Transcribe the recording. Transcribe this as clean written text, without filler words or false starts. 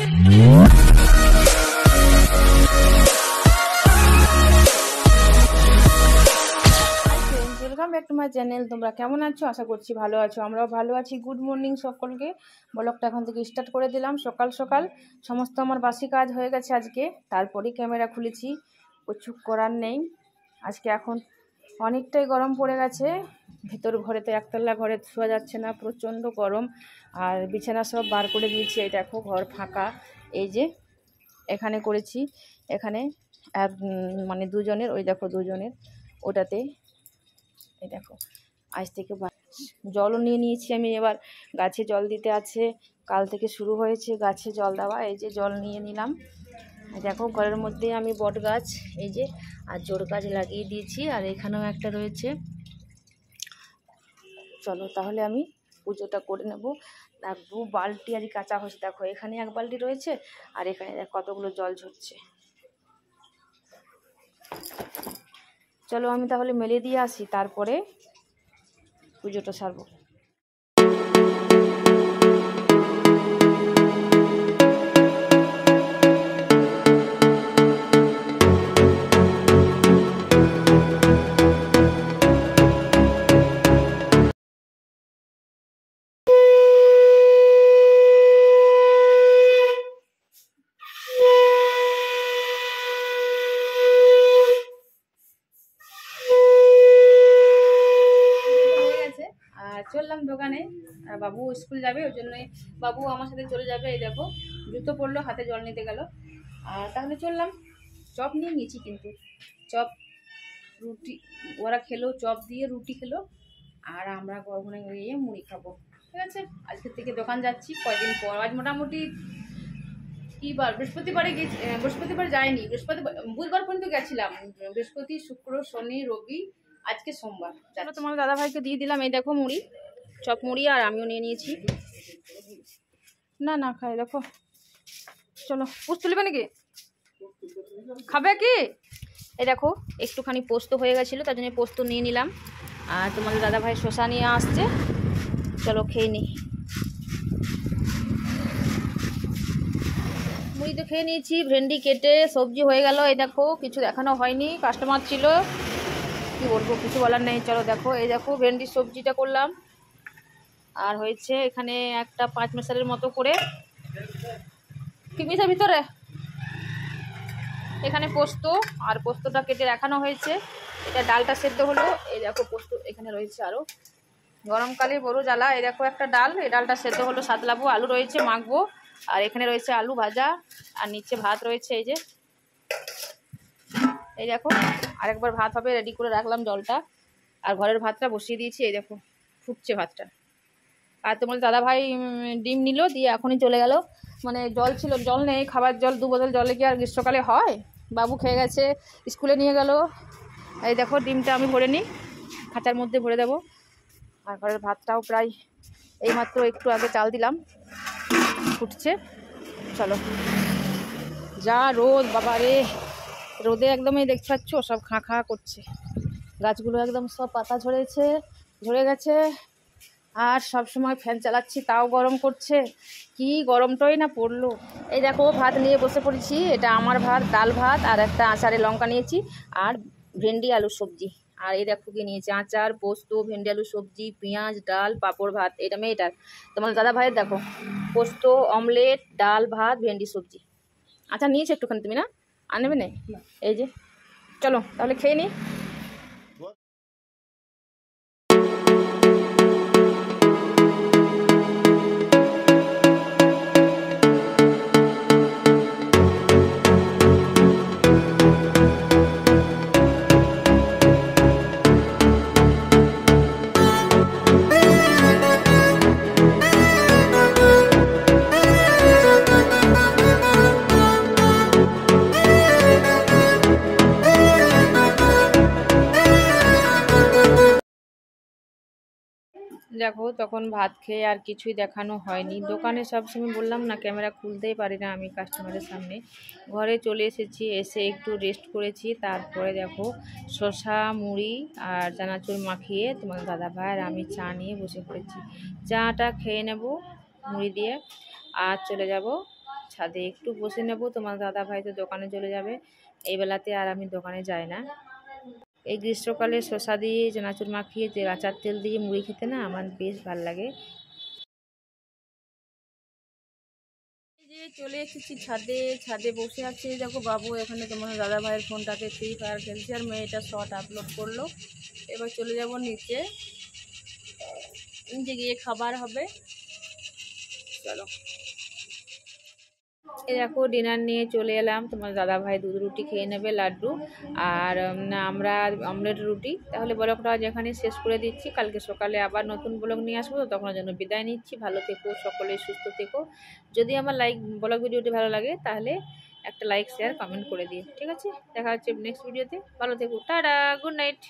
Welcome back to my channel. তোমরা কেমন আছো? আশা করছি ভালো আছো, আমরাও ভালো আছি। গুড মর্নিং সকলকে। ব্লগটা এখন থেকে স্টার্ট করে দিলাম। সকাল সকাল সমস্ত আমার বাসি কাজ হয়ে গেছে আজকে, তারপরেই ক্যামেরা খুলেছি। কিছু করার নেই। আজকে এখন অনেকটাই গরম পড়ে গেছে। ভেতর ঘরে তো একতলা ঘরে শোয়া যাচ্ছে না, প্রচণ্ড গরম। আর বিছানা সব বার করে দিয়েছি। এই দেখো ঘর ফাঁকা। এই যে এখানে করেছি, এখানে মানে দুজনের, ওই দেখো দুজনের ওটাতে। এই দেখো আজ থেকে জলও নিয়ে নিয়েছি আমি। এবার গাছে জল দিতে আছে, কাল থেকে শুরু হয়েছে গাছে জল দেওয়া। এই যে জল নিয়ে নিলাম। দেখো ঘরের মধ্যে আমি বট গাছ, এই যে আর জোড় গাছ লাগিয়ে দিয়েছি। আর এখানেও একটা রয়েছে। চলো তাহলে আমি পুজোটা করে নেব। আর 2 বালতি আর কাঁচা হচ্ছে। দেখো এখানে 1 বালতি রয়েছে, আর এখানে কতগুলো জল ঝরছে। চলো আমি তাহলে মেলে দিয়ে আসি, তারপরে পুজোটা সারবো। চললাম দোকানে। বাবু স্কুল যাবে, ওই জন্যই বাবু আমার সাথে চলে যাবে। এই দেখো জুতো পরলো, হাতে জল নিতে গেল। আর তাহলে চললাম। চপ নিয়ে নিয়েছি, কিন্তু চপ রুটি ওরা খেলো, চপ দিয়ে রুটি খেলো। আর আমরা গরমে গিয়ে মুড়ি খাবো। ঠিক আছে, আজকের থেকে দোকান যাচ্ছি কয়দিন পর। আজ মোটামুটি কী বার, বৃহস্পতিবারে গেছি। বৃহস্পতিবার যাইনি, বুধবার পর্যন্ত গেছিলাম। বৃহস্পতি, শুক্র, শনি, রবি, আজকে সোমবার। চলো তোমার দাদাভাইকে দিয়ে দিলাম। এই দেখো মুড়ি, চপ মুড়ি, আর আমিও নিয়ে নিয়েছি। না না খাই, দেখো চলো। পোস্ত তুলবে নাকি, খাবে কি? এই দেখো একটুখানি পোস্ত হয়ে গেছিলো, তার জন্য পোস্ত নিয়ে নিলাম। আর তোমাদের দাদাভাই শসা নিয়ে আসছে, চলো খেয়ে নিই। মুড়ি তো খেয়ে নিয়েছি, ভেন্ডি কেটে সবজি হয়ে গেল। এই দেখো কিছু দেখানো হয়নি, কাস্টমার ছিল, কি বলবো, কিছু বলার নেই। চলো দেখো, এই দেখো ভেন্ডির সবজিটা করলাম। আর হয়েছে এখানে একটা 5 মেশালের মতো করে মিশার ভিতরে এখানে পোস্ত, আর পোস্তটা কেটে রাখানো হয়েছে। এটা ডালটা সেদ্ধ হলো। এই দেখো পোস্ত এখানে রয়েছে। আরও গরমকালে বড় জ্বালা। এই দেখো একটা ডাল, এই ডালটা সেদ্ধ হলো, সাতলাবো। আলু রয়েছে, মাখবো। আর এখানে রয়েছে আলু ভাজা, আর নিচে ভাত রয়েছে। এই যে এই দেখো আরেকবার ভাত হবে, রেডি করে রাখলাম জলটা। আর ঘরের ভাতটা বসিয়ে দিয়েছি। এই দেখো ফুটছে ভাতটা। আর তোমার দাদাভাই ডিম নিল, দিয়ে এখনই চলে গেল। মানে জল ছিল, জল নেই, খাবার জল 2 বোতল জলে কি আর গ্রীষ্মকালে হয়? বাবু খেয়ে গেছে, স্কুলে নিয়ে গেল। এই দেখো ডিমটা আমি ভরে নিই, খাঁচার মধ্যে ভরে দেবো। আর ঘরের ভাতটাও প্রায় এইমাত্র একটু আগে চাল দিলাম, ফুটছে। চলো। যা রোদ বাবা রে, রোদে একদমই দেখতে পাচ্ছ সব খাঁ খাঁ করছে। গাছগুলো একদম সব পাতা ঝরে গেছে। আর সব সময় ফ্যান চালাচ্ছি, তাও গরম করছে। কি গরমটাই না পড়লো। এই দেখো ভাত নিয়ে বসে পড়েছি। এটা আমার ভাত, ডাল ভাত, আর একটা আচারে লঙ্কা নিয়েছি, আর ভেন্ডি আলু সবজি। আর এই দেখো কি নিয়েছি, আচার, পোস্ত, ভেন্ডি আলু সবজি, পেঁয়াজ, ডাল, পাঁপড়, ভাত। এটা মেয়েটার, তোমার দাদা ভাইয়ের দেখো পোস্ত, অমলেট, ডাল, ভাত, ভেন্ডি সবজি। আচ্ছা নিয়েছি একটুখানি, তুমি না আর নেবে না? এই যে চলো তাহলে খেয়ে নিই। দেখো তখন ভাত খেয়ে আর কিছুই দেখানো হয়নি। দোকানে সবসময় বললাম না ক্যামেরা খুলতেই পারি না আমি কাস্টমারের সামনে। ঘরে চলে এসেছি, এসে একটু রেস্ট করেছি। তারপরে দেখো শসা, মুড়ি আর চানাচুর মাখিয়ে তোমার দাদাভাই আর আমি চা নিয়ে বসে পড়েছি। চাটা খেয়ে নেব মুড়ি দিয়ে, আর চলে যাব ছাদে একটু বসে নেব। তোমার দাদা ভাই তো দোকানে চলে যাবে, এই বেলাতে আর আমি দোকানে যাই না। এই গ্রীষ্মকালে শসা দিয়ে চানাচুর মাখিয়ে আচার তেল দিয়ে মুড়ি খেতে না আমার বেশ ভালো লাগে। এই যে চলে এসেছি ছাদে, ছাদে বসে আছে দেখো বাবু এখানে তোমার দাদা ভাইয়ের ফোনটাতে ফ্রি ফায়ার খেলছে আর মেয়েটা শর্ট আপলোড করলো। এবার চলে যাব নিচে, নিচে গিয়ে খাবার হবে। চলো, এই দেখো ডিনার নিয়ে চলে এলাম। তোমার দাদা ভাই দুধ রুটি খেয়ে নেবে, লাড্ডু, আর আমরা অমলেট রুটি। তাহলে ব্লগটা আজ এখানে শেষ করে দিচ্ছি, কালকে সকালে আবার নতুন ব্লগ নিয়ে আসবো, তখনের জন্য বিদায় নিচ্ছি। ভালো থেকো, সকলে সুস্থ থেকো। যদি আমার ব্লগ ভিডিওটি ভালো লাগে তাহলে একটা লাইক শেয়ার কমেন্ট করে দিও, ঠিক আছে? দেখা হচ্ছে নেক্সট ভিডিওতে। ভালো থেকো, টাটা, গুড নাইট।